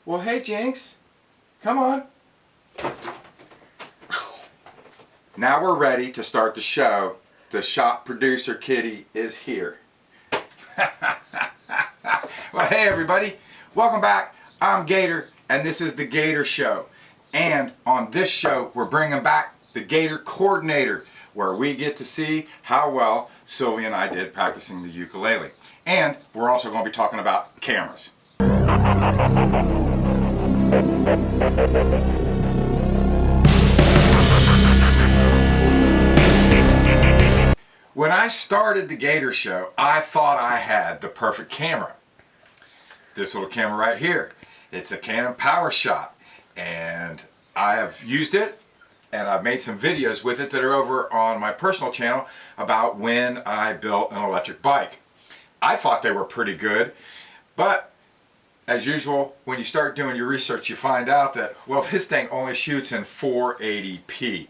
Well, hey, Jinx. Come on. Now we're ready to start the show. The shop producer Kitty is here. Well, hey, everybody. Welcome back. I'm Gator, and this is the Gator Show. And on this show, we're bringing back the Gator Chord-inator, where we get to see how well Sylvia and I did practicing the ukulele. And we're also going to be talking about cameras. When I started the Gator Show, I thought I had the perfect camera. This little camera right here. It's a Canon PowerShot, and I have used it, and I've made some videos with it that are over on my personal channel about when I built an electric bike. I thought they were pretty good, but as usual, when you start doing your research, you find out that, well, this thing only shoots in 480p.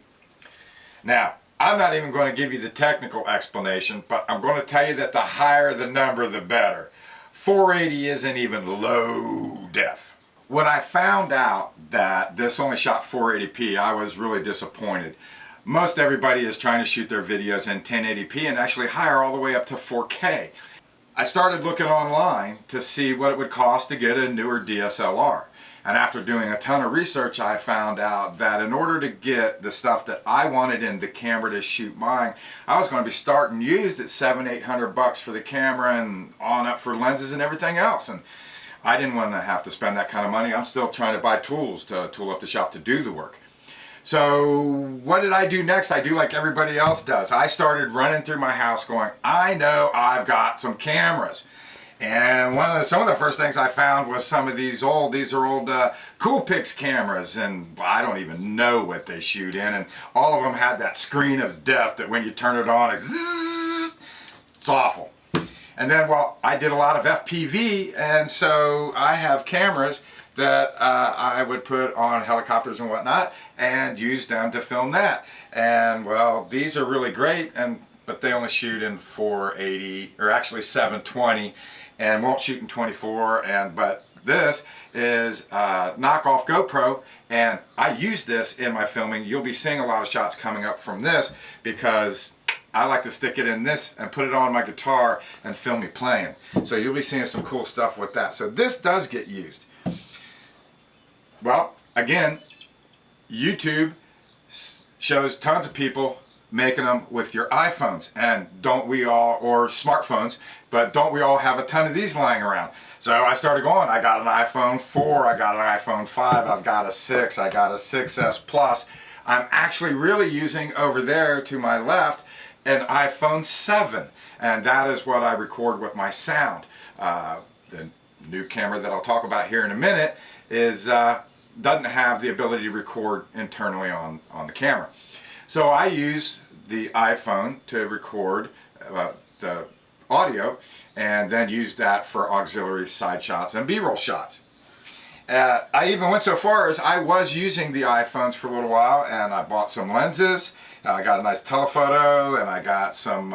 Now, I'm not even going to give you the technical explanation, but I'm going to tell you that the higher the number, the better. 480 isn't even low def. When I found out that this only shot 480p, I was really disappointed. Most everybody is trying to shoot their videos in 1080p and actually higher, all the way up to 4K. I started looking online to see what it would cost to get a newer DSLR. And after doing a ton of research, I found out that in order to get the stuff that I wanted in the camera to shoot mine, I was going to be starting used at $700-800 for the camera and on up for lenses and everything else. And I didn't want to have to spend that kind of money. I'm still trying to buy tools to tool up the shop to do the work. So what did I do next? I do like everybody else does. I started running through my house going, I know I've got some cameras. And some of the first things I found was some of these are old Coolpix cameras, and I don't even know what they shoot in, and all of them had that screen of death that when you turn it on, it's awful. And then, well, I did a lot of FPV, and so I have cameras that I would put on helicopters and whatnot and use them to film that. And well, these are really great, but they only shoot in 480, or actually 720, and won't shoot in 24. But this is knockoff GoPro, and I use this in my filming. You'll be seeing a lot of shots coming up from this because I like to stick it in this and put it on my guitar and film me playing. So you'll be seeing some cool stuff with that. So this does get used. Well, again, YouTube shows tons of people making them with your iPhones, and don't we all, or smartphones, but don't we all have a ton of these lying around? So I started going, I got an iPhone 4, I got an iPhone 5, I've got a 6, I got a 6S Plus. I'm actually really using over there to my left an iPhone 7, and that is what I record with my sound. The new camera that I'll talk about here in a minute doesn't have the ability to record internally on the camera. So I use the iPhone to record the audio, and then use that for auxiliary side shots and B-roll shots. I even went so far as I was using the iPhones for a little while, and I bought some lenses. I got a nice telephoto, and I got some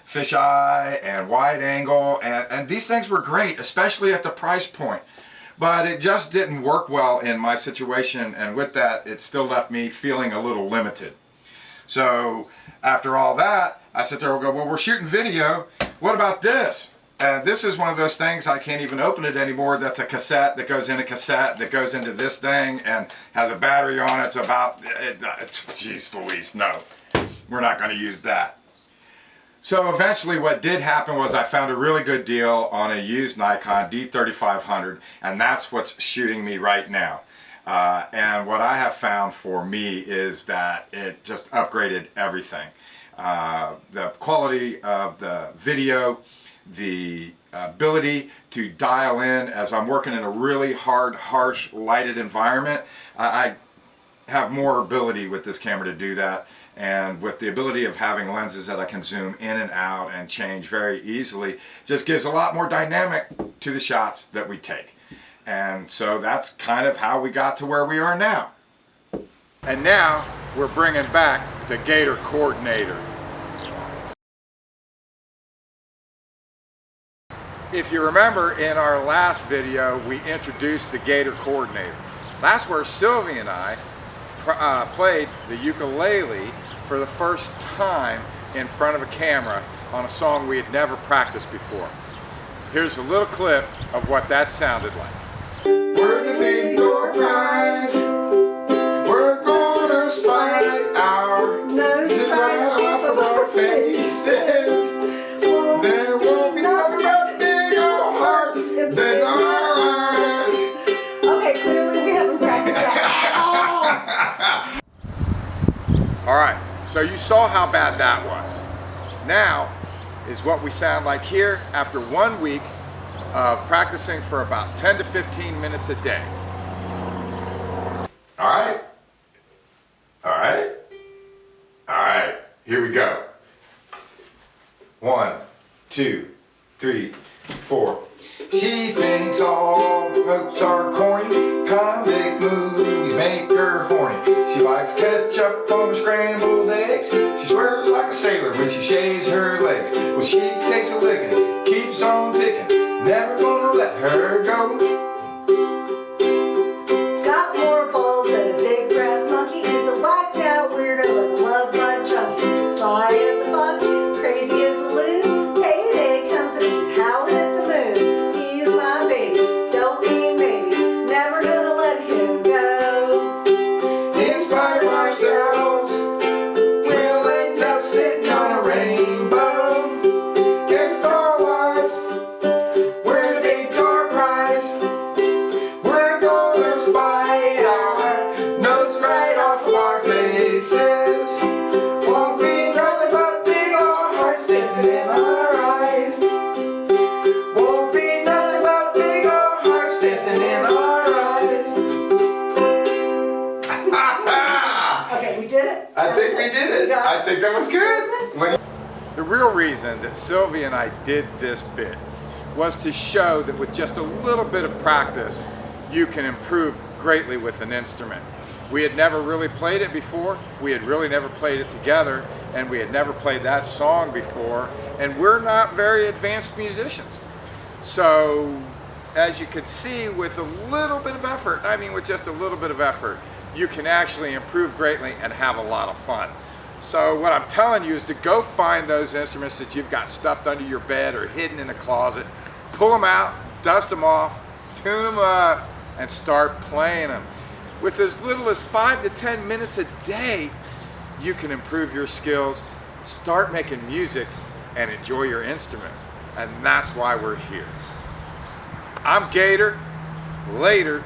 fisheye and wide angle, and these things were great, especially at the price point. But it just didn't work well in my situation, and with that, it still left me feeling a little limited. So after all that, I sit there and go, well, we're shooting video. What about this? This is one of those things, I can't even open it anymore. That's a cassette that goes in a cassette that goes into this thing and has a battery on it. It's about, geez Louise, no, we're not going to use that. So eventually what did happen was I found a really good deal on a used Nikon D3500, and that's what's shooting me right now. And what I have found for me is that it just upgraded everything. The quality of the video, the ability to dial in as I'm working in a really hard, harsh, lighted environment. I have more ability with this camera to do that. And with the ability of having lenses that I can zoom in and out and change very easily, just gives a lot more dynamic to the shots that we take. And so that's kind of how we got to where we are now. And now we're bringing back the Gator Chord-inator. If you remember, in our last video, we introduced the Gator Chord-inator. That's where Sylvie and I played the ukulele for the first time in front of a camera on a song we had never practiced before. Here's a little clip of what that sounded like. We're the big door prize. We're gonna spite our noses right off of our faces. There won't be nothing but big old hearts that's our eyes. Okay, clearly we haven't practiced that at all. Alright, so you saw how bad that was. Now is what we sound like here after 1 week of practicing for about 10 to 15 minutes a day. Alright? Alright? Alright, here we go. 1, 2, 3, 4. She thinks all folks are corny. Convict movies make her horny. She likes ketchup on her scrambled eggs. She swears like a sailor when she shaves her legs. Well, she takes a licking, keeps on ticking. Never gonna let her go. It's got more balls than a big brass monkey. He's a whacked out weirdo and a love bug junkie. Sly as a fox, crazy as a loon. Payday comes and he's howling at the moon. He's my baby, don't be maybe. Never gonna let him go. In spite of ourselves, we'll end up sitting on a rainbow. Against all odds, we're the big door prize. We're gonna spite our nose right off of our faces. Won't be nothing but big old hearts dancing in our eyes. Won't be nothing but big old hearts dancing in our eyes. Okay, we did it? I think we did it. I think that was good. The real reason that Sylvie and I did this bit was to show that with just a little bit of practice, you can improve greatly with an instrument. We had never really played it before. We had really never played it together, and we had never played that song before, and we're not very advanced musicians. So, as you can see, with a little bit of effort, I mean with just a little bit of effort, you can actually improve greatly and have a lot of fun. So what I'm telling you is to go find those instruments that you've got stuffed under your bed or hidden in a closet, pull them out, dust them off, tune them up, and start playing them. With as little as 5 to 10 minutes a day, you can improve your skills, start making music, and enjoy your instrument. And that's why we're here. I'm Gator. Later.